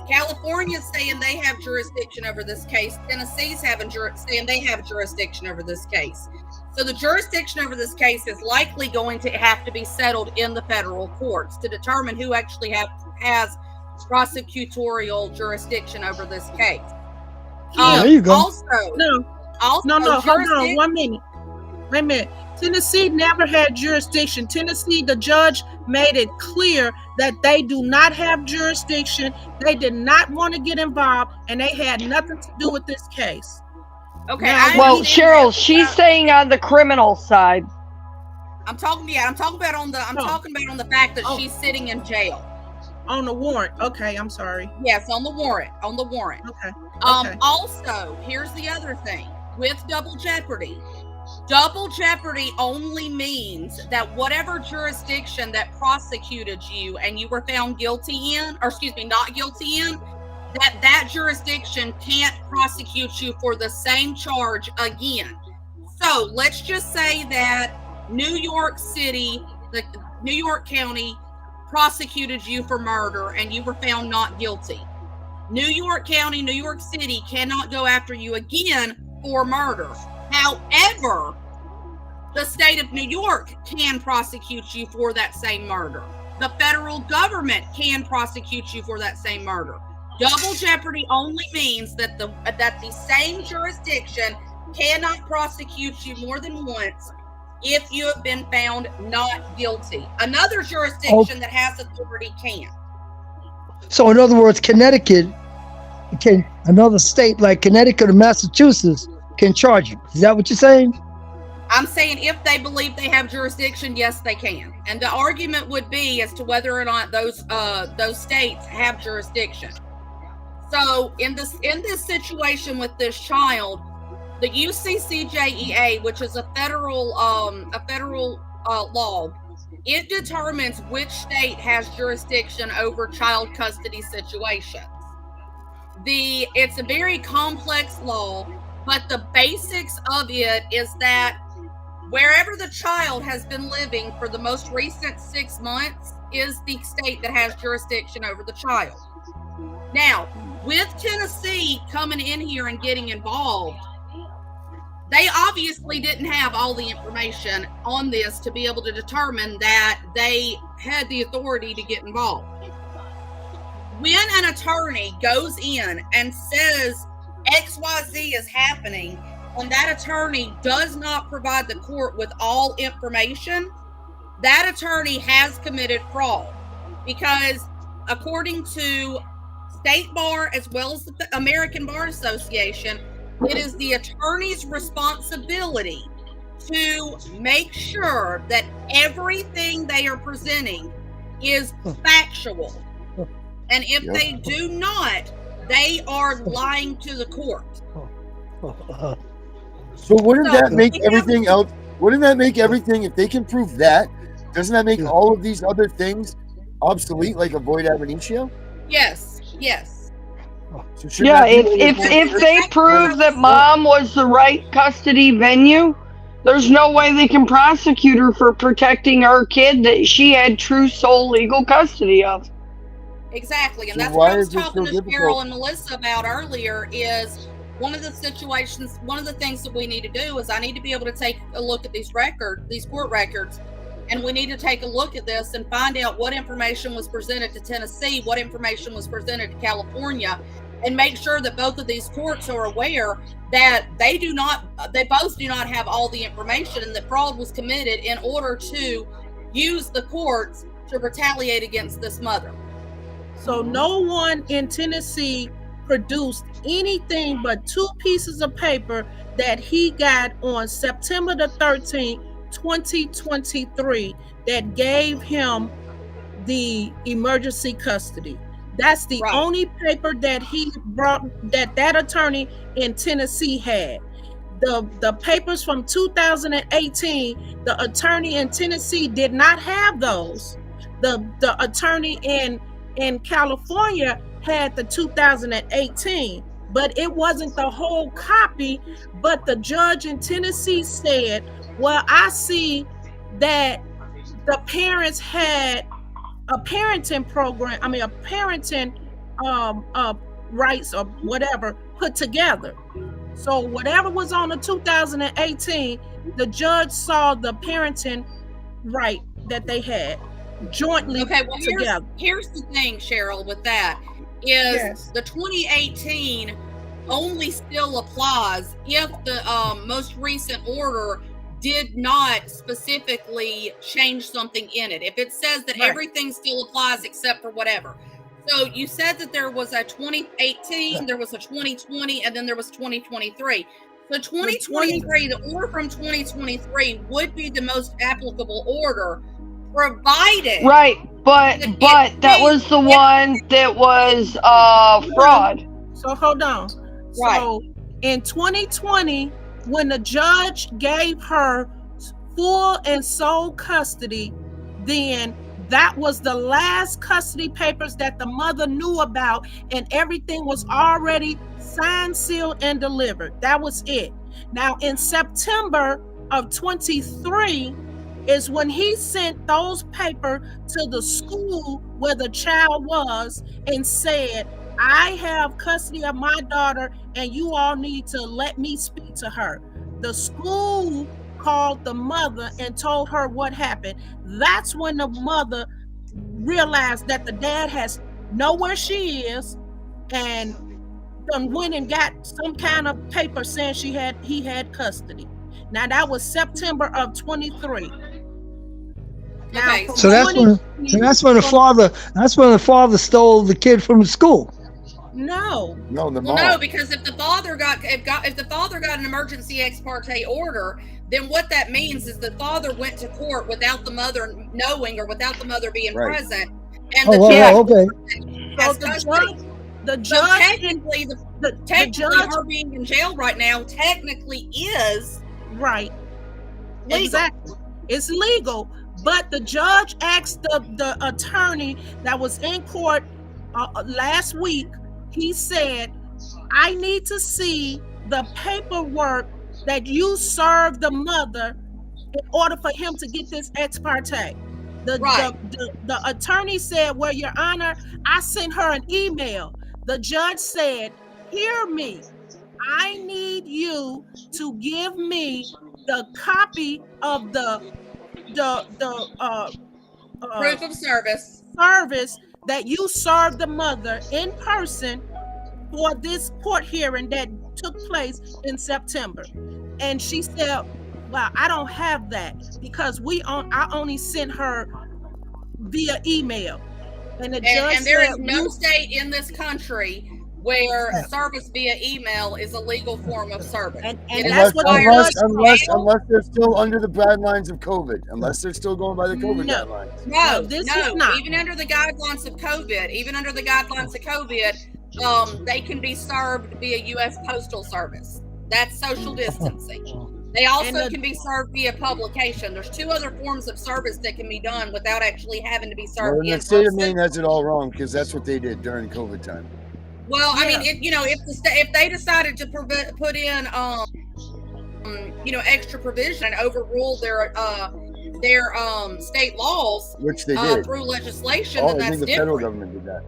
California's saying they have jurisdiction over this case. Tennessee's saying they have jurisdiction over this case. So the jurisdiction over this case is likely going to have to be settled in the federal courts to determine who actually has prosecutorial jurisdiction over this case. There you go. Also, No, hold on 1 minute. Wait a minute. Tennessee never had jurisdiction. Tennessee, the judge made it clear that they do not have jurisdiction. They did not want to get involved, and they had nothing to do with this case. Okay. Now, Well, Cheryl, she's saying on the criminal side. I'm talking about on the fact that she's sitting in jail. On the warrant. Okay, I'm sorry. Yes, on the warrant. Okay. Also, here's the other thing with double jeopardy. Double jeopardy only means that whatever jurisdiction that prosecuted you and you were found guilty in, or excuse me, not guilty in, that jurisdiction can't prosecute you for the same charge again. So let's just say that New York City, the New York County prosecuted you for murder and you were found not guilty. New York County, New York City cannot go after you again for murder. However, the state of New York can prosecute you for that same murder. The federal government can prosecute you for that same murder. Double jeopardy only means that the same jurisdiction cannot prosecute you more than once if you have been found not guilty. Another jurisdiction that has authority can. So in other words, another state like Connecticut or Massachusetts can charge you. Is that what you're saying? I'm saying if they believe they have jurisdiction, yes, they can. And the argument would be as to whether or not those states have jurisdiction. So in this situation with this child, the UCCJEA, which is a federal law, it determines which state has jurisdiction over child custody situations. It's a very complex law, but the basics of it is that wherever the child has been living for the most recent 6 months is the state that has jurisdiction over the child. Now, with Tennessee coming in here and getting involved, they obviously didn't have all the information on this to be able to determine that they had the authority to get involved. When an attorney goes in and says XYZ is happening, and that attorney does not provide the court with all information, that attorney has committed fraud. Because according to State Bar as well as the American Bar Association, it is the attorney's responsibility to make sure that everything they are presenting is factual. And if they do not, they are lying to the court. So wouldn't that make everything else? Wouldn't that make everything, if they can prove that, doesn't that make all of these other things obsolete, like a void ab initio? Yes. So Yeah, if they prove that mom was the right custody venue, there's no way they can prosecute her for protecting her kid that she had true sole legal custody of. Exactly, and So that's why what I was is it so talking to difficult? Cheryl and Melissa about earlier. Is one of the things that we need to do is I need to be able to take a look at these court records, and we need to take a look at this and find out what information was presented to Tennessee, what information was presented to California, and make sure that both of these courts are aware that they both do not have all the information, and that fraud was committed in order to use the courts to retaliate against this mother. So no one in Tennessee produced anything but 2 pieces of paper that he got on September the 13th, 2023, that gave him the emergency custody. That's the Right. only paper that he brought, that attorney in Tennessee had. The papers from 2018, the attorney in Tennessee did not have those. The attorney in California had the 2018, but it wasn't the whole copy. But the judge in Tennessee said, well, I see that the parents had a parenting program, a parenting rights or whatever put together. So whatever was on the 2018, the judge saw the parenting right that they had jointly put together. Here's the thing, Cheryl, with that is Yes. the 2018 only still applies if the most recent order did not specifically change something in it. If it says that Right. everything still applies except for whatever. So you said that there was a 2018, there was a 2020, and then there was 2023. So 2023, the order from 2023 would be the most applicable order, provided. Right, but that was the one that was fraud. So hold on. Right. So in 2020, when the judge gave her full and sole custody, then that was the last custody papers that the mother knew about, and everything was already signed, sealed, and delivered. That was it. Now, in September of 23 is when he sent those papers to the school where the child was and said, I have custody of my daughter, and you all need to let me speak to her. The school called the mother and told her what happened. That's when the mother realized that the dad has know where she is, and then went and got some kind of paper saying he had custody. Now that was September of 23. Now, Okay. So that's when the father stole the kid from the school. No, No, the Well, mom. no, because if the father got an emergency ex parte order, then what that means is the father went to court without the mother knowing or without the mother being Right. present, and the Okay. has so custody. the So judge, technically, the technically, judge, her being in jail right now technically is right? legal. Exactly, it's legal. But the judge asked the attorney that was in court last week. He said, I need to see the paperwork that you served the mother in order for him to get this ex parte. The attorney said, well, Your Honor, I sent her an email. The judge said, hear me. I need you to give me the copy of the proof of service. service that you served the mother in person for this court hearing that took place in September. And she said, well, I don't have that because I only sent her via email. And the judge And there is said, no state in this country where service via email is a legal form of service. and It is that's what the required. judge said. Unless they're still under the guidelines of COVID. Unless they're still going by the COVID No. guidelines. No, this is not. Even under the guidelines of COVID, they can be served via U.S. Postal Service. That's social distancing. They also can be served via publication. There's 2 other forms of service that can be done without actually having to be served Well, in the state of person. Maine has it all wrong because that's what they did during COVID time. Well, I Yeah. mean, if they decided to put in extra provision and overrule their state laws, Which they did. through legislation, Oh, then I that's think the federal different. government did that.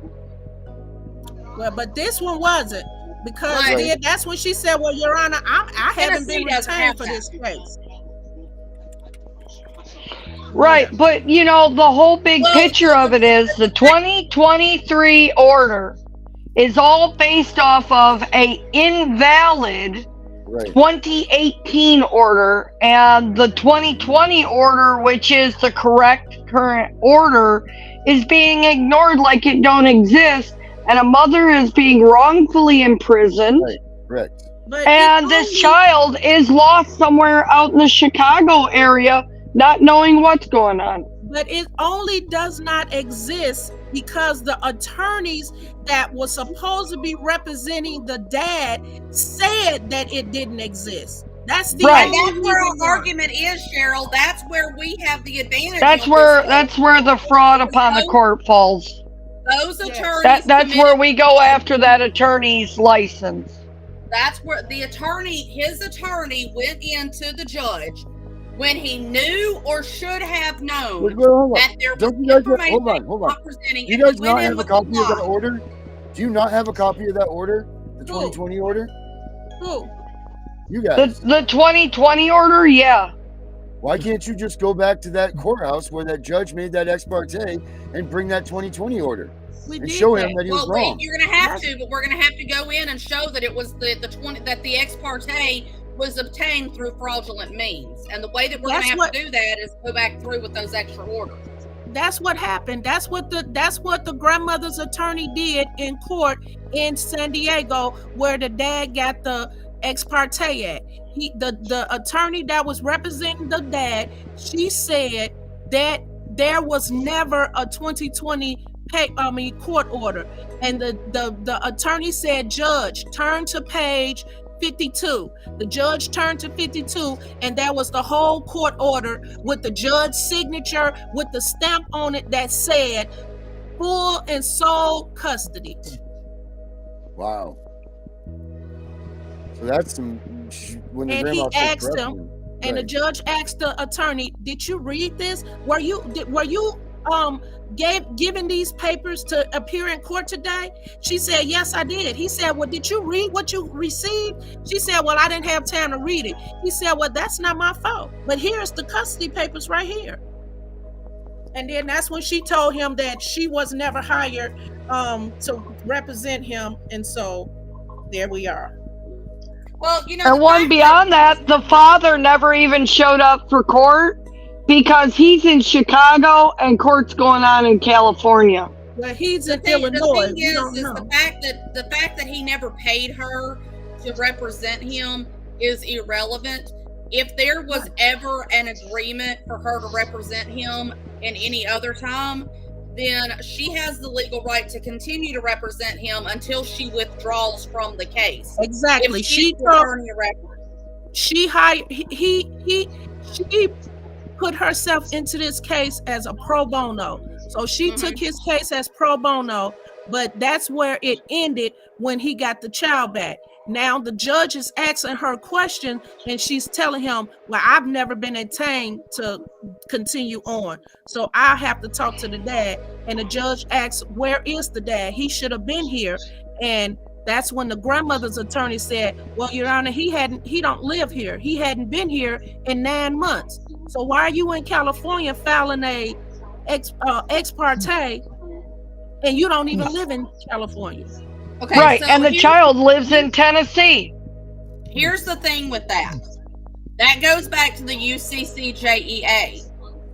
Well, but this one wasn't, because Right. that's when she said, well, Your Honor, I haven't been Tennessee doesn't retained have for that. this case. Right, but the whole big Well, picture of it is the 2023 order is all based off of a invalid Right. 2018 order, and the 2020 order, which is the correct current order, is being ignored like it don't exist, and a mother is being wrongfully imprisoned. Right. Correct. But And this child is lost somewhere out in the Chicago area, not knowing what's going on. But it only does not exist because the attorneys that were supposed to be representing the dad said that it didn't exist. That's the Right. And that's where our argument is, Cheryl. That's where we have the advantage. That's where the fraud upon the court falls. Those attorneys. That's where we go after that attorney's license. That's where his attorney went into the judge when he knew or should have known that there was information not presenting. Do you guys not have a copy of that order? Do you not have a copy of that order? The 2020 order? Who? You guys. The 2020 order, yeah. Why can't you just go back to that courthouse where that judge made that ex parte and bring that 2020 order and show him that he was wrong? You're going to have to, but we're going to have to go in and show that it was that the ex parte was obtained through fraudulent means. And the way that we're going to have to do that is go back through with those extra orders. That's what happened. That's what the grandmother's attorney did in court in San Diego, where the dad got the ex parte at. The attorney that was representing the dad, she said that there was never a 2020 court order. And the attorney said, "Judge, turn to page 52. The judge turned to 52, and that was the whole court order with the judge's signature with the stamp on it that said full and sole custody. Wow. So that's some. When the And grandma he asked said him, corruption. and the judge asked the attorney, "Did you read this? Were you given these papers to appear in court today?" She said, "Yes, I did." He said, "Well, did you read what you received?" She said, "Well, I didn't have time to read it." He said, "Well, that's not my fault, but here's the custody papers right here." And then that's when she told him that she was never hired to represent him, and so there we are. Well, and one beyond that, the father never even showed up for court because he's in Chicago and court's going on in California. Well, he's in Illinois. The thing is the fact that he never paid her to represent him is irrelevant. If there was ever an agreement for her to represent him in any other time, then she has the legal right to continue to represent him until she withdraws from the case. Exactly. She put herself into this case as a pro bono. So she took his case as pro bono, but that's where it ended when he got the child back. Now the judge is asking her question, and she's telling him, "Well, I've never been obtained to continue on, so I have to talk to the dad." And the judge asks, "Where is the dad? He should have been here." And that's when the grandmother's attorney said, "Well, Your Honor, he don't live here. He hadn't been here in 9 months. So why are you in California filing a ex parte, and you don't even live in California?" Okay, right, so and the child lives in Tennessee. Here's the thing with that. That goes back to the UCCJEA.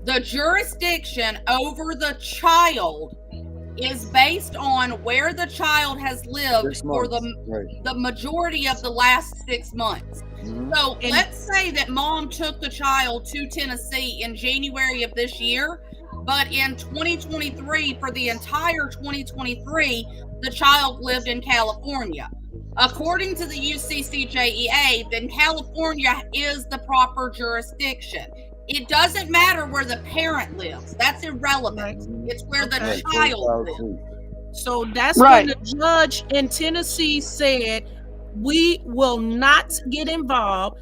The jurisdiction over the child is based on where the child has lived for the majority of the last 6 months. So let's say that mom took the child to Tennessee in January of this year, but in 2023, for the entire 2023, the child lived in California. According to the UCCJEA, then California is the proper jurisdiction. It doesn't matter where the parent lives. That's irrelevant. It's where the child lives. So that's when the judge in Tennessee said, "We will not get involved.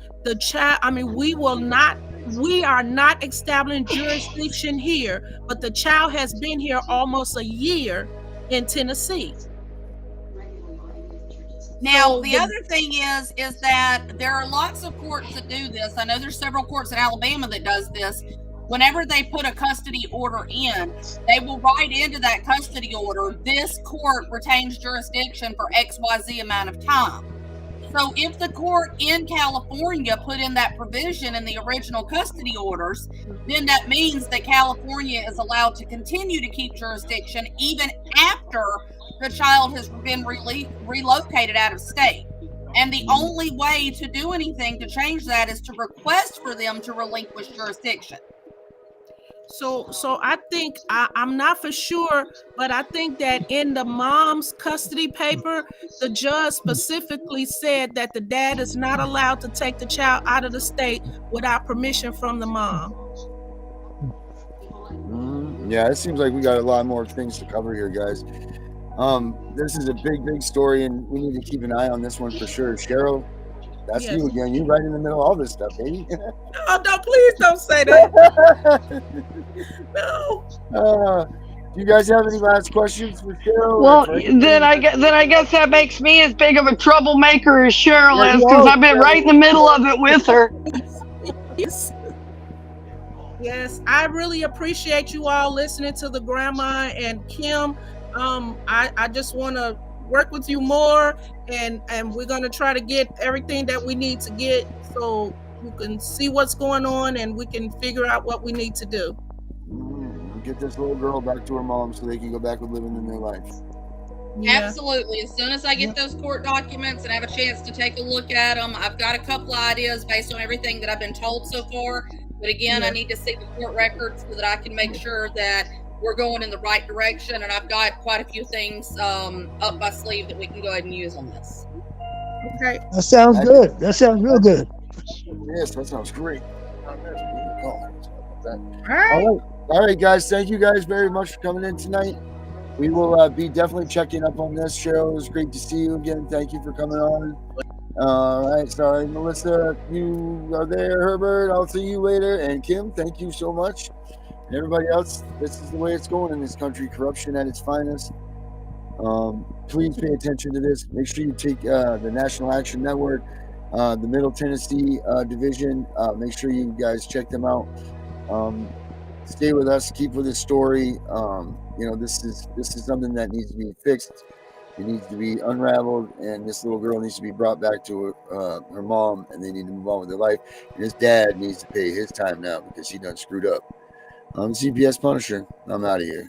We are not establishing jurisdiction here, but the child has been here almost a year in Tennessee." Now, the other thing is that there are lots of courts that do this. I know there's several courts in Alabama that does this. whenever they put a custody order in, they will write into that custody order, this court retains jurisdiction for XYZ amount of time. So if the court in California put in that provision in the original custody orders, then that means that California is allowed to continue to keep jurisdiction even after the child has been relocated out of state. And the only way to do anything to change that is to request for them to relinquish jurisdiction. So I think I'm not for sure, but I think that in the mom's custody paper, the judge specifically said that the dad is not allowed to take the child out of the state without permission from the mom. Yeah, it seems like we got a lot more things to cover here, guys. This is a big story, and we need to keep an eye on this one for sure. Cheryl, that's Yes. you again. You right in the middle of all this stuff, baby. Oh, no, please don't say that. No. Do you guys have any last questions for Cheryl? Well, then I guess that makes me as big of a troublemaker as Cheryl is, because I've been right in the middle of it with her. Yes, I really appreciate you all listening to the grandma and Kim. I just want to work with you more, and we're going to try to get everything that we need to get so you can see what's going on and we can figure out what we need to do. Get this little girl back to her mom so they can go back and living in their life. Yeah. Absolutely. As soon as I get those court documents and have a chance to take a look at them, I've got a couple of ideas based on everything that I've been told so far. But again, I need to see the court records so that I can make sure that we're going in the right direction. And I've got quite a few things up my sleeve that we can go ahead and use on this. Okay. That sounds good. That sounds real good. Yes, that sounds great. All right. All right, guys. Thank you guys very much for coming in tonight. We will be definitely checking up on this show. It was great to see you again. Thank you for coming on. All right. Sorry, Melissa, you are there. Herbert, I'll see you later. And Kim, thank you so much. And everybody else, this is the way it's going in this country. Corruption at its finest. Please pay attention to this. Make sure you take the National Action Network, the Middle Tennessee division. Make sure you guys check them out. Stay with us. Keep with this story. This is something that needs to be fixed. It needs to be unraveled, and this little girl needs to be brought back to her mom, and they need to move on with their life. And his dad needs to pay his time now because he done screwed up. I'm CPS Punisher. I'm out of here.